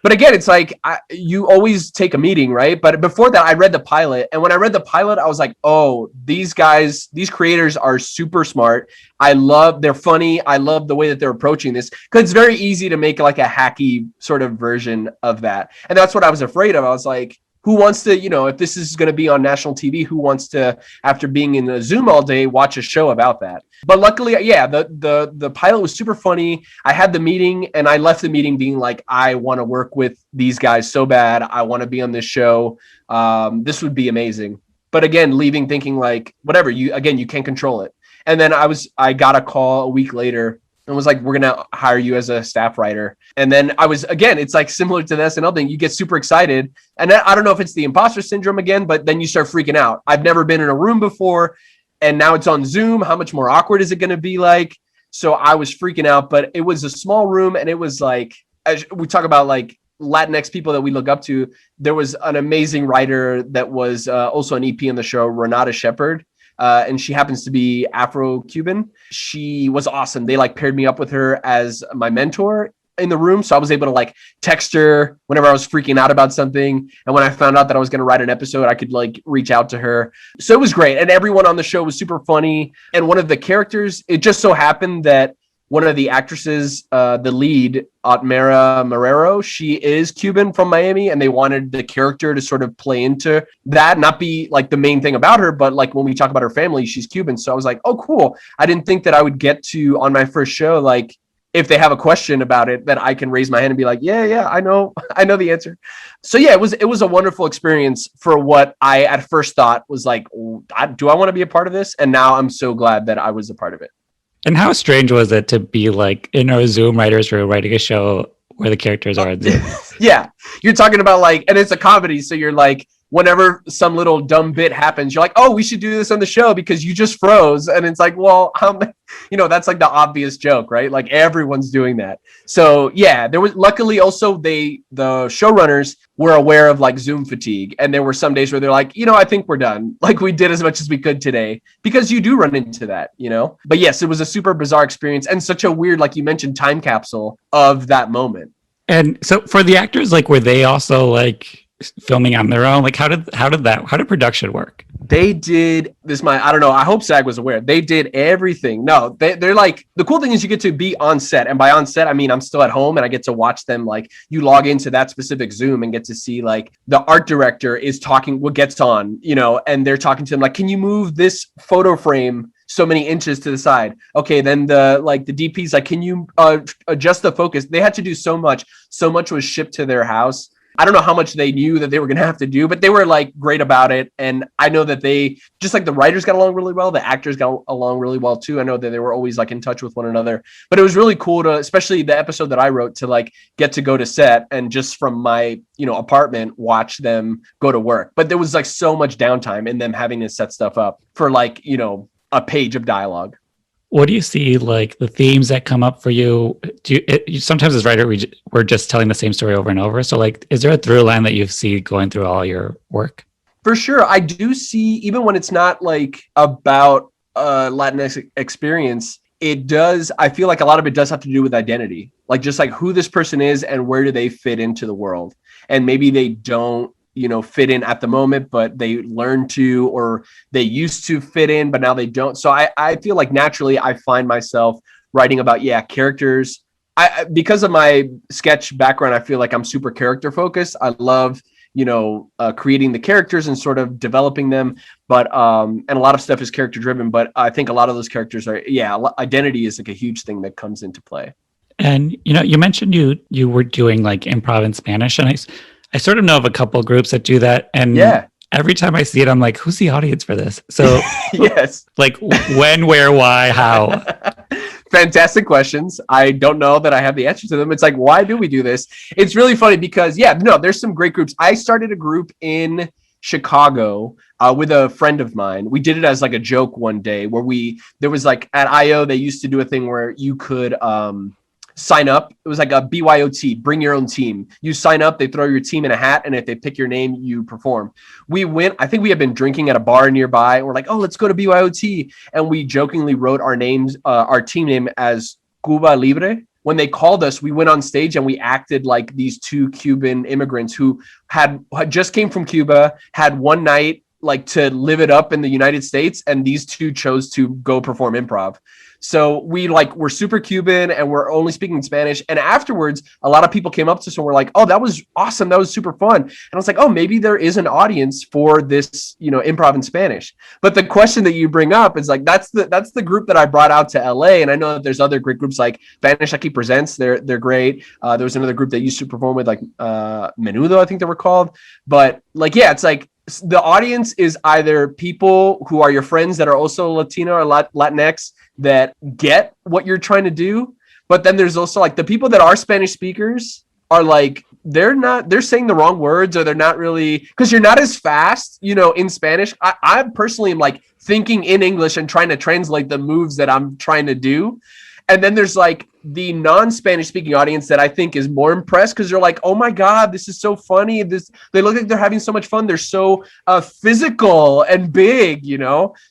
Speaker 2: But again, it's like you always take a meeting, right? But before that, I read the pilot. And when I read the pilot, I was like, oh, these creators are super smart. They're funny. I love the way that they're approaching this because it's very easy to make like a hacky sort of version of that. And that's what I was afraid of. I was like, who wants to, if this is going to be on national TV, who wants to, after being in the Zoom all day, watch a show about that? But luckily, yeah, the pilot was super funny. I had the meeting and I left the meeting being like, I want to work with these guys so bad. I want to be on this show. This would be amazing. But again, leaving thinking like, whatever, you can't control it. And then I got a call a week later and was like, we're going to hire you as a staff writer. And then it's like similar to the SNL thing. You get super excited. And I don't know if it's the imposter syndrome again, but then you start freaking out. I've never been in a room before. And now it's on Zoom. How much more awkward is it going to be like? So I was freaking out, but it was a small room. And it was like, as we talk about like Latinx people that we look up to, there was an amazing writer that was also an EP in the show, Renata Shepard. And she happens to be Afro-Cuban. She was awesome. They like paired me up with her as my mentor in the room. So I was able to like text her whenever I was freaking out about something. And when I found out that I was going to write an episode, I could like reach out to her. So it was great. And everyone on the show was super funny. And one of the characters, it just so happened that one of the actresses, the lead, Otmera Marrero, she is Cuban from Miami, and they wanted the character to sort of play into that, not be like the main thing about her, but like when we talk about her family, she's Cuban. So I was like, oh, cool. I didn't think that I would get to, on my first show, like if they have a question about it, that I can raise my hand and be like, yeah, I know the answer. So yeah, it was a wonderful experience for what I at first thought was like, do I want to be a part of this? And now I'm so glad that I was a part of it.
Speaker 1: And how strange was it to be like in a Zoom writers room writing a show where the characters are on Zoom?
Speaker 2: Yeah, you're talking about like, and it's a comedy. So you're like, whenever some little dumb bit happens, you're like, oh, we should do this on the show because you just froze. And it's like, well, that's like the obvious joke, right? Like everyone's doing that. So yeah, there was luckily also the showrunners were aware of like Zoom fatigue. And there were some days where they're like, I think we're done. Like we did as much as we could today, because you do run into that, But yes, it was a super bizarre experience and such a weird, like you mentioned, time capsule of that moment.
Speaker 1: And so for the actors, like, were they also like filming on their own? Like how did production work?
Speaker 2: They did this. I don't know. I hope SAG was aware. They did everything. No, they're like, the cool thing is you get to be on set. And by on set, I mean, I'm still at home and I get to watch them. Like you log into that specific Zoom and get to see like the art director is talking, what gets on, and they're talking to them like, can you move this photo frame so many inches to the side? Okay. Then the DP's like, can you adjust the focus? They had to do so much was shipped to their house. I don't know how much they knew that they were going to have to do, but they were like great about it. And I know that they, just like the writers got along really well, the actors got along really well too. I know that they were always like in touch with one another, but it was really cool to, especially the episode that I wrote, to like get to go to set and just from my, apartment, watch them go to work. But there was like so much downtime in them having to set stuff up for like, a page of dialogue.
Speaker 1: What do you see like the themes that come up for you? Sometimes as writer, we're just telling the same story over and over. So like, is there a through line that you see going through all your work?
Speaker 2: For sure. I do see, even when it's not like about Latinx experience, I feel like a lot of it does have to do with identity, like just like who this person is and where do they fit into the world. And maybe they don't, fit in at the moment, but they learn to, or they used to fit in, but now they don't. So I feel like naturally I find myself writing about, characters. Because of my sketch background, I feel like I'm super character focused. I love, creating the characters and sort of developing them. But, and a lot of stuff is character driven, but I think a lot of those characters are, identity is like a huge thing that comes into play.
Speaker 1: And, you mentioned you were doing like improv in Spanish, and I sort of know of a couple groups that do that. And every time I see it, I'm like, who's the audience for this? So
Speaker 2: yes,
Speaker 1: like when, where, why, how?
Speaker 2: Fantastic questions. I don't know that I have the answer to them. It's like, why do we do this? It's really funny because there's some great groups. I started a group in Chicago with a friend of mine. We did it as like a joke one day where there was like at IO, they used to do a thing where you could, sign up. It was like a BYOT, bring your own team. You sign up, they throw your team in a hat, and if they pick your name, you perform. We went, I think we had been drinking at a bar nearby, and we're like, oh, let's go to BYOT. And we jokingly wrote our names, our team name as Cuba Libre. When they called us, we went on stage and we acted like these two Cuban immigrants who had just came from Cuba, had one night like to live it up in the United States, and these two chose to go perform improv. So we're super Cuban and we're only speaking Spanish. And afterwards, a lot of people came up to us and were like, oh, that was awesome. That was super fun. And I was like, oh, maybe there is an audience for this, improv in Spanish. But the question that you bring up is like, that's the group that I brought out to LA. And I know that there's other great groups like Spanish Aquí Presents. They're great. There was another group that used to perform with like Menudo, I think they were called. But like, it's like, the audience is either people who are your friends that are also Latino or Latinx that get what you're trying to do. But then there's also like the people that are Spanish speakers are like, they're saying the wrong words, or they're not really, because you're not as fast, in Spanish. I personally am like thinking in English and trying to translate the moves that I'm trying to do. And then there's like the non-Spanish speaking audience that I think is more impressed because they're like, oh my God, this is so funny. They look like they're having so much fun. They're so physical and big,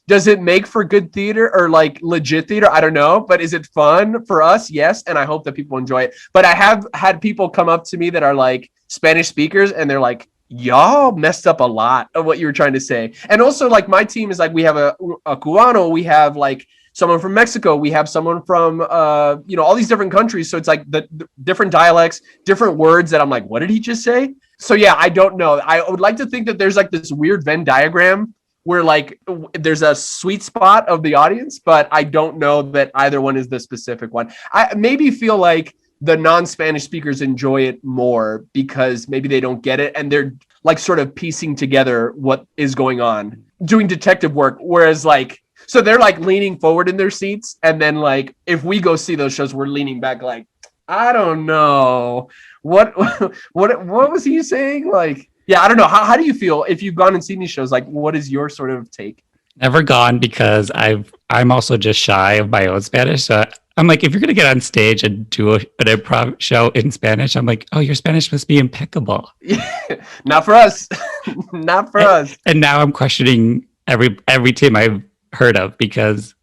Speaker 2: Does it make for good theater or like legit theater? I don't know. But is it fun for us? Yes. And I hope that people enjoy it. But I have had people come up to me that are like Spanish speakers and they're like, y'all messed up a lot of what you were trying to say. And also like my team is like, we have a Cubano, we have like someone from Mexico, we have someone from, all these different countries. So it's like the different dialects, different words that I'm like, what did he just say? So I don't know. I would like to think that there's like this weird Venn diagram where like there's a sweet spot of the audience, but I don't know that either one is the specific one. I maybe feel like the non-Spanish speakers enjoy it more because maybe they don't get it and they're like sort of piecing together what is going on, doing detective work. Whereas like, so they're like leaning forward in their seats. And then like, if we go see those shows, we're leaning back like, I don't know. What was he saying? Like, I don't know. How do you feel if you've gone and seen these shows? Like, what is your sort of take?
Speaker 1: Never gone because I'm also just shy of my own Spanish. So I'm like, if you're going to get on stage and do an improv show in Spanish, I'm like, oh, your Spanish must be impeccable.
Speaker 2: Not for us. Not for us.
Speaker 1: And now I'm questioning every team I've heard of because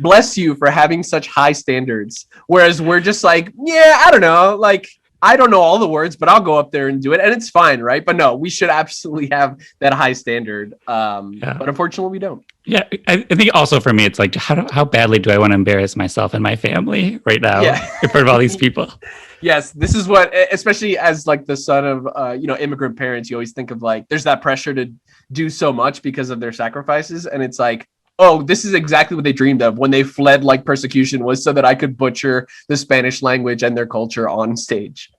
Speaker 2: bless you for having such high standards. Whereas we're just like, I don't know. Like, I don't know all the words, but I'll go up there and do it. And it's fine, right? But no, we should absolutely have that high standard. But unfortunately, we don't.
Speaker 1: Yeah, I think also for me, it's like, how badly do I want to embarrass myself and my family right now in front of all these people?
Speaker 2: Yes, this is what, especially as like the son of, immigrant parents, you always think of like, there's that pressure to do so much because of their sacrifices. And it's like, oh, this is exactly what they dreamed of when they fled like persecution, was so that I could butcher the Spanish language and their culture on stage.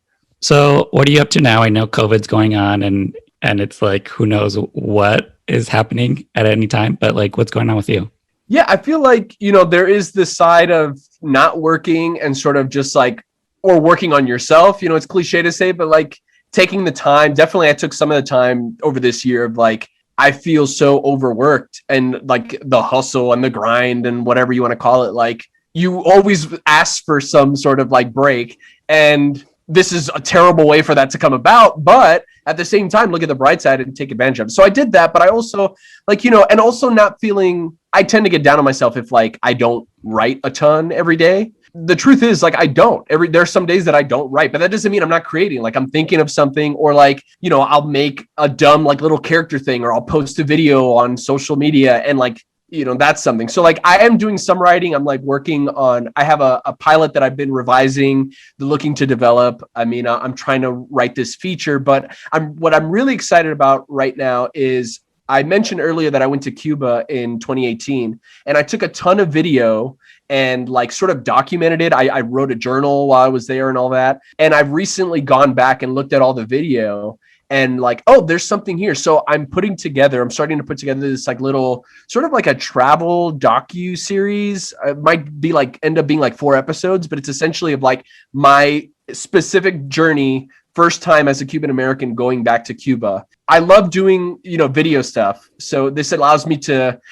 Speaker 1: So what are you up to now? I know COVID's going on and it's like who knows what is happening at any time, but like what's going on with you?
Speaker 2: Yeah, I feel like, there is this side of not working and sort of just like, or working on yourself. It's cliche to say, but like taking the time. Definitely, I took some of the time over this year of like, I feel so overworked and like the hustle and the grind and whatever you want to call it. Like you always ask for some sort of like break. And this is a terrible way for that to come about. But at the same time, look at the bright side and take advantage of it. So I did that, but I also like, and also not feeling, I tend to get down on myself if like I don't write a ton every day. The truth is like I don't there's some days that I don't write, but that doesn't mean I'm not creating. Like I'm thinking of something, or like, I'll make a dumb like little character thing, or I'll post a video on social media and like, that's something. So like I am doing some writing. I'm like working on, I have a pilot that I've been revising, looking to develop. I mean, I'm trying to write this feature, but what I'm really excited about right now is I mentioned earlier that I went to Cuba in 2018 and I took a ton of video and like sort of documented it. I wrote a journal while I was there and all that. And I've recently gone back and looked at all the video and like, oh, there's something here. So I'm starting to put together this like little sort of like a travel docu series. It might be like end up being like 4 episodes, but it's essentially of like my specific journey, first time as a Cuban American going back to Cuba. I love doing, video stuff. So this allows me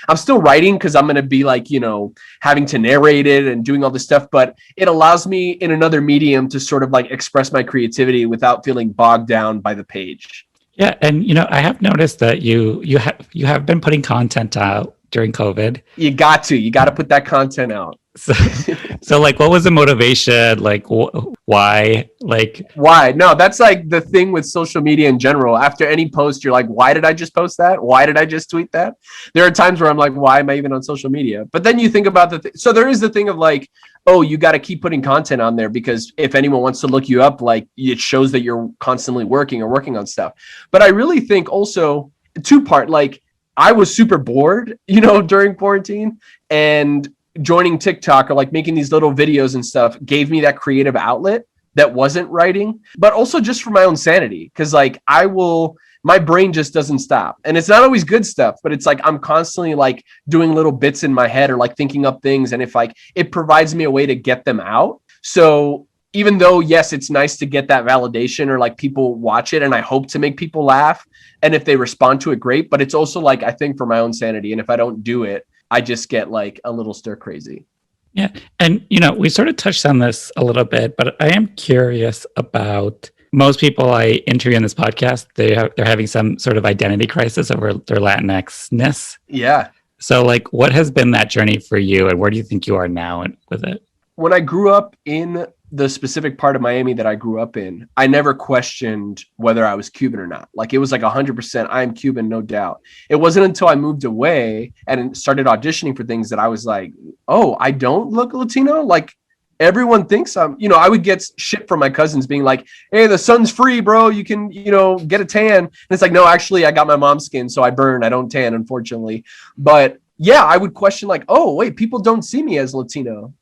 Speaker 2: I'm still writing because I'm going to be like, having to narrate it and doing all this stuff, but it allows me in another medium to sort of like express my creativity without feeling bogged down by the page.
Speaker 1: Yeah, and I have noticed that you have been putting content out during COVID.
Speaker 2: You got to put that content out.
Speaker 1: So like, what was the motivation? Like, why? Like,
Speaker 2: why? No, that's like the thing with social media in general. After any post, you're like, why did I just post that? Why did I just tweet that? There are times where I'm like, why am I even on social media? But then you think about so there is the thing of like, oh, you got to keep putting content on there because if anyone wants to look you up, like it shows that you're constantly working on stuff. But I really think also two-part, like I was super bored, during quarantine, and joining TikTok or like making these little videos and stuff gave me that creative outlet that wasn't writing, but also just for my own sanity. Cause like my brain just doesn't stop, and it's not always good stuff, but it's like, I'm constantly like doing little bits in my head or like thinking up things. And if like, it provides me a way to get them out. So even though, yes, it's nice to get that validation or like people watch it and I hope to make people laugh. And if they respond to it, great. But it's also like, I think for my own sanity. And if I don't do it, I just get like a little stir crazy.
Speaker 1: Yeah. And, we sort of touched on this a little bit, but I am curious about most people I interview in this podcast. They're having some sort of identity crisis over their Latinx-ness.
Speaker 2: Yeah.
Speaker 1: So like, what has been that journey for you and where do you think you are now with it?
Speaker 2: When I grew up in the specific part of Miami that I grew up in, I never questioned whether I was Cuban or not. Like it was like 100%, I'm Cuban, no doubt. It wasn't until I moved away and started auditioning for things that I was like, oh, I don't look Latino. Like everyone thinks I'm, I would get shit from my cousins being like, hey, the sun's free, bro. You can, get a tan. And it's like, no, actually I got my mom's skin, so I burn. I don't tan, unfortunately. But yeah, I would question like, oh, wait, people don't see me as Latino,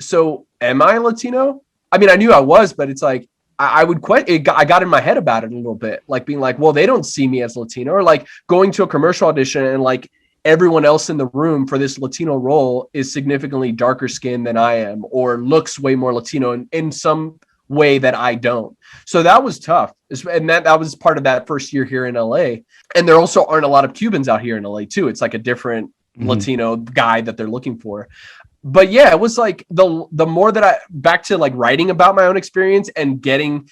Speaker 2: So am I Latino? I mean, I knew I was, but it's like, I got in my head about it a little bit, like being like, well, they don't see me as Latino, or like going to a commercial audition and like everyone else in the room for this Latino role is significantly darker skinned than I am, or looks way more Latino in some way that I don't. So that was tough. And that was part of that first year here in LA. And there also aren't a lot of Cubans out here in LA too. It's like a different Latino guy that they're looking for. But yeah, it was like the more that I back to like writing about my own experience and getting,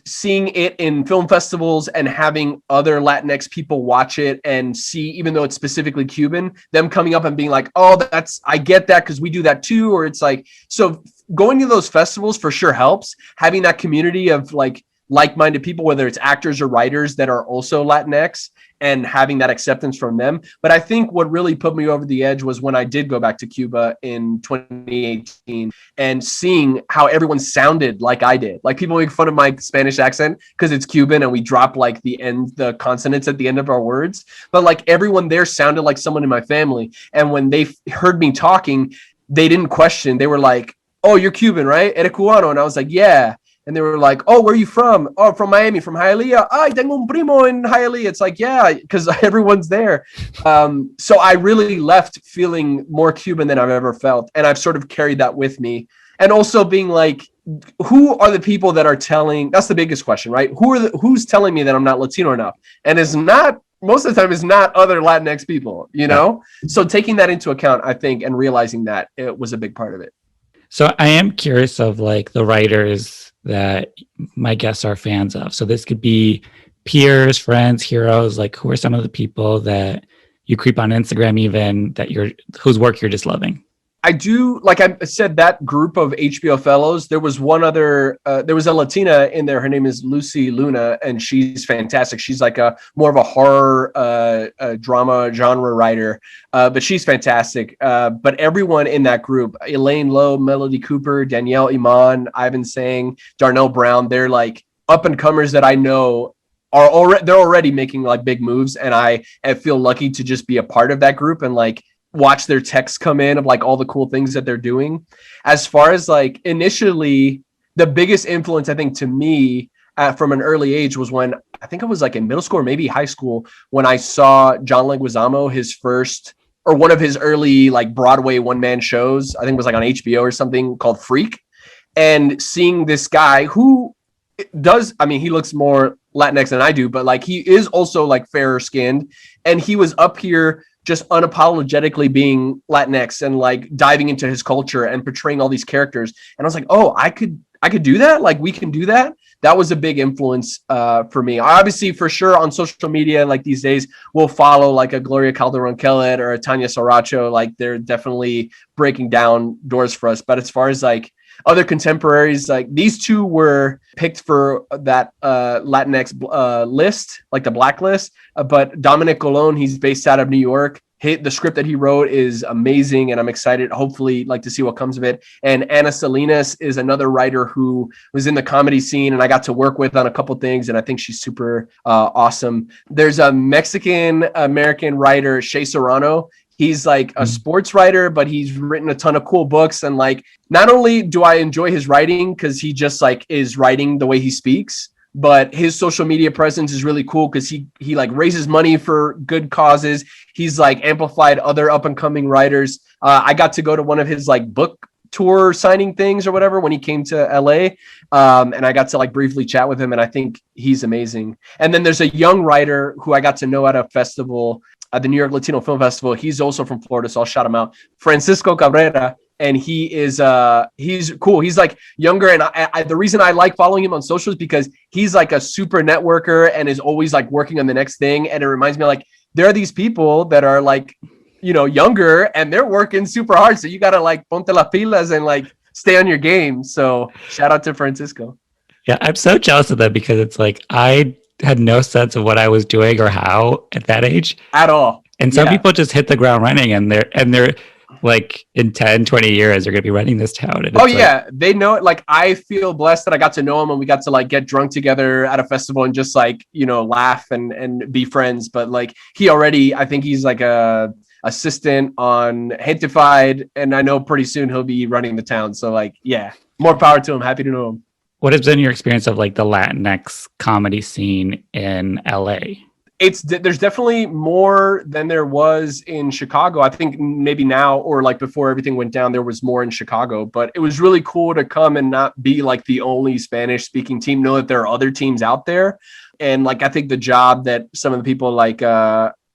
Speaker 2: seeing it in film festivals and having other Latinx people watch it and see, even though it's specifically Cuban, them coming up and being like, oh, I get that because we do that too. Or it's like, so going to those festivals for sure helps. Having that community of like-minded people, whether it's actors or writers that are also Latinx, and having that acceptance from them. But I think what really put me over the edge was when I did go back to Cuba in 2018 and seeing how everyone sounded like I did. Like people make fun of my Spanish accent because it's Cuban and we drop like the consonants at the end of our words. But like everyone there sounded like someone in my family. And when they heard me talking, they didn't question. They were like, oh, you're Cuban, right? Eres cubano. And I was like, yeah. and they were like, "Oh, where are you from?" "Oh, from Miami, from Hialeah." "Ay, tengo un primo in Hialeah." It's like, yeah, because everyone's there. So I really left feeling more Cuban than I've ever felt, and I've sort of carried that with me. And also being like, who are the people that are telling? That's the biggest question, right? Who's telling me that I'm not Latino enough? And it's not, most of the time, is not other Latinx people, you know? So taking that into account, I think, and realizing that, it was a big part of it.
Speaker 1: So I am curious of like the writers that my guests are fans of. So this could be peers, friends, heroes. Like, who are some of the people that you creep on Instagram, even that whose work you're just loving?
Speaker 2: I do, like I said, that group of HBO fellows. There was one other, there was a Latina in there. Her name is Lucy Luna, and she's fantastic. She's like a more of a horror drama genre writer, but she's fantastic. But everyone in that group, Elaine Lowe, Melody Cooper, Danielle Iman, Ivan Sang, Darnell Brown, they're like up and comers that I know they're already making like big moves, and I feel lucky to just be a part of that group and like watch their texts come in of like all the cool things that they're doing. As far as like initially, the biggest influence I think to me from an early age was when I think I was like in middle school or maybe high school, when I saw John Leguizamo, his first or one of his early like Broadway one-man shows. I think it was like on HBO or something, called Freak. And seeing this guy who does, I mean, he looks more Latinx than I do, but like he is also like fairer skinned, and he was up here just unapologetically being Latinx and like diving into his culture and portraying all these characters. And I was like, oh, I could do that. Like, we can do that. That was a big influence for me. Obviously, for sure, on social media, like these days, we'll follow like a Gloria Calderon-Kellett or a Tanya Saracho. Like, they're definitely breaking down doors for us. But as far as like other contemporaries, like these two were picked for that Latinx list, like the blacklist. But Dominic Colon, he's based out of New York. The script that he wrote is amazing, and I'm excited, hopefully, like to see what comes of it. And Ana Salinas is another writer who was in the comedy scene, and I got to work with on a couple things, and I think she's super awesome. There's a Mexican American writer, Shea Serrano. He's like a sports writer, but he's written a ton of cool books. And like, not only do I enjoy his writing because he just like is writing the way he speaks, but his social media presence is really cool because he like raises money for good causes. He's like amplified other up and coming writers. I got to go to one of his like book tour signing things or whatever when he came to LA. And I got to like briefly chat with him, and I think he's amazing. And then there's a young writer who I got to know at a festival, at the New York Latino Film Festival. He's also from Florida, so I'll shout him out. Francisco Cabrera. And he is he's cool. He's like younger, and I the reason I like following him on social is because he's like a super networker and is always like working on the next thing. And it reminds me, like, there are these people that are like, you know, younger, and they're working super hard. So you gotta like ponte las pilas and like stay on your game. So shout out to Francisco.
Speaker 1: Yeah, I'm so jealous of that because it's like I had no sense of what I was doing or how at that age
Speaker 2: at all.
Speaker 1: And some people just hit the ground running, and they're like in 10, 20 years, they're going to be running this town. And
Speaker 2: they know it. Like, I feel blessed that I got to know him, and we got to like get drunk together at a festival and just like, you know, laugh and be friends. But like, he already, I think he's like a assistant on Hentified, and I know pretty soon he'll be running the town. So like, yeah, more power to him. Happy to know him.
Speaker 1: What has been your experience of like the Latinx comedy scene in LA?
Speaker 2: There's definitely more than there was in Chicago. I think maybe now, or like before everything went down, there was more in Chicago, but it was really cool to come and not be like the only Spanish speaking team, know that there are other teams out there. And like, I think the job that some of the people like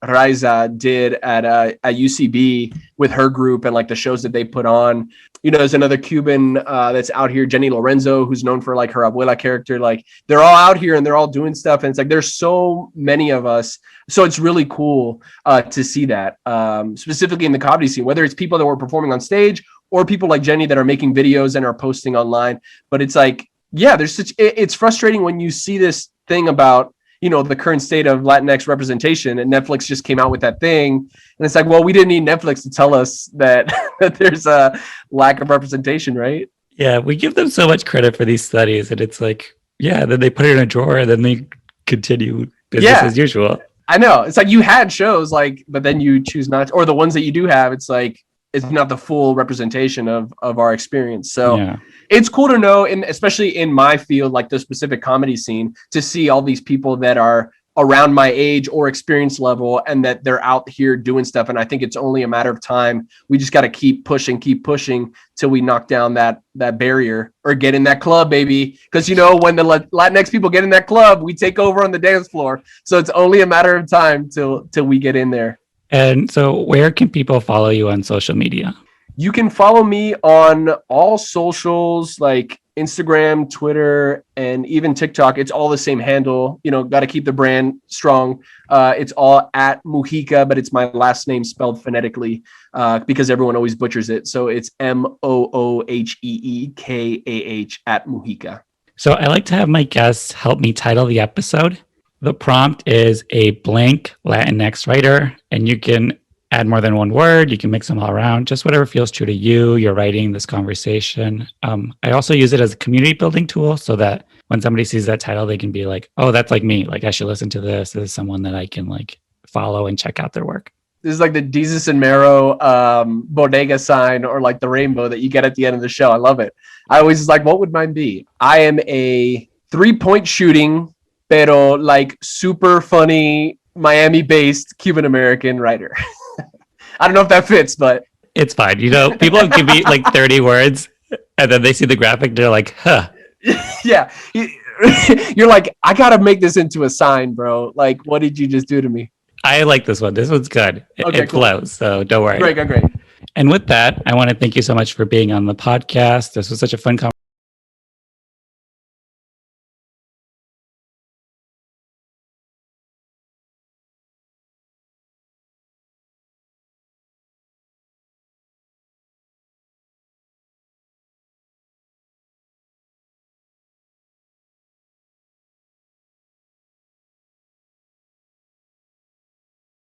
Speaker 2: Raiza did at UCB with her group and like the shows that they put on, you know, there's another Cuban that's out here, Jenny Lorenzo, who's known for like her abuela character. Like, they're all out here and they're all doing stuff. And it's like, there's so many of us. So it's really cool to see that, specifically in the comedy scene, whether it's people that were performing on stage or people like Jenny that are making videos and are posting online. But it's like, yeah, it's frustrating when you see this thing about, you know, the current state of Latinx representation, and Netflix just came out with that thing. And it's like, well, we didn't need Netflix to tell us that, that there's a lack of representation, right?
Speaker 1: Yeah, we give them so much credit for these studies, and it's like, yeah, then they put it in a drawer and then they continue business as usual.
Speaker 2: I know. It's like, you had shows like, but then you choose not to, or the ones that you do have, it's like, it's not the full representation of our experience. So
Speaker 1: Yeah.
Speaker 2: it's cool to know, and especially in my field, like the specific comedy scene, to see all these people that are around my age or experience level and that they're out here doing stuff. And I think it's only a matter of time. We just got to keep pushing till we knock down that barrier or get in that club, baby. Because, you know, when the Latinx people get in that club, we take over on the dance floor. So it's only a matter of time till we get in there.
Speaker 1: And so where can people follow you on social media?
Speaker 2: You can follow me on all socials like Instagram, Twitter, and even TikTok. It's all the same handle. You know, got to keep the brand strong. It's all at Mujica, but it's my last name spelled phonetically because everyone always butchers it. So it's MOOHEEKAH at Mujica.
Speaker 1: So I like to have my guests help me title the episode. The prompt is a blank Latinx writer, and you can add more than one word. You can mix them all around, just whatever feels true to you. You're writing this conversation. I also use it as a community building tool so that when somebody sees that title, they can be like, oh, that's like me. Like I should listen to this. This is someone that I can like follow and check out their work.
Speaker 2: This is like the Jesus and Mero bodega sign or like the rainbow that you get at the end of the show. I love it. I always was like, what would mine be? I am a 3-point shooting, pero like super funny Miami-based Cuban American writer. I don't know if that fits, but
Speaker 1: it's fine. You know, people can be like 30 words and then they see the graphic. They're like, huh.
Speaker 2: Yeah. You're like, I got to make this into a sign, bro. Like, what did you just do to me?
Speaker 1: I like this one. This one's good. It cool. Flows. So don't worry.
Speaker 2: Great.
Speaker 1: And with that, I want to thank you so much for being on the podcast. This was such a fun conversation.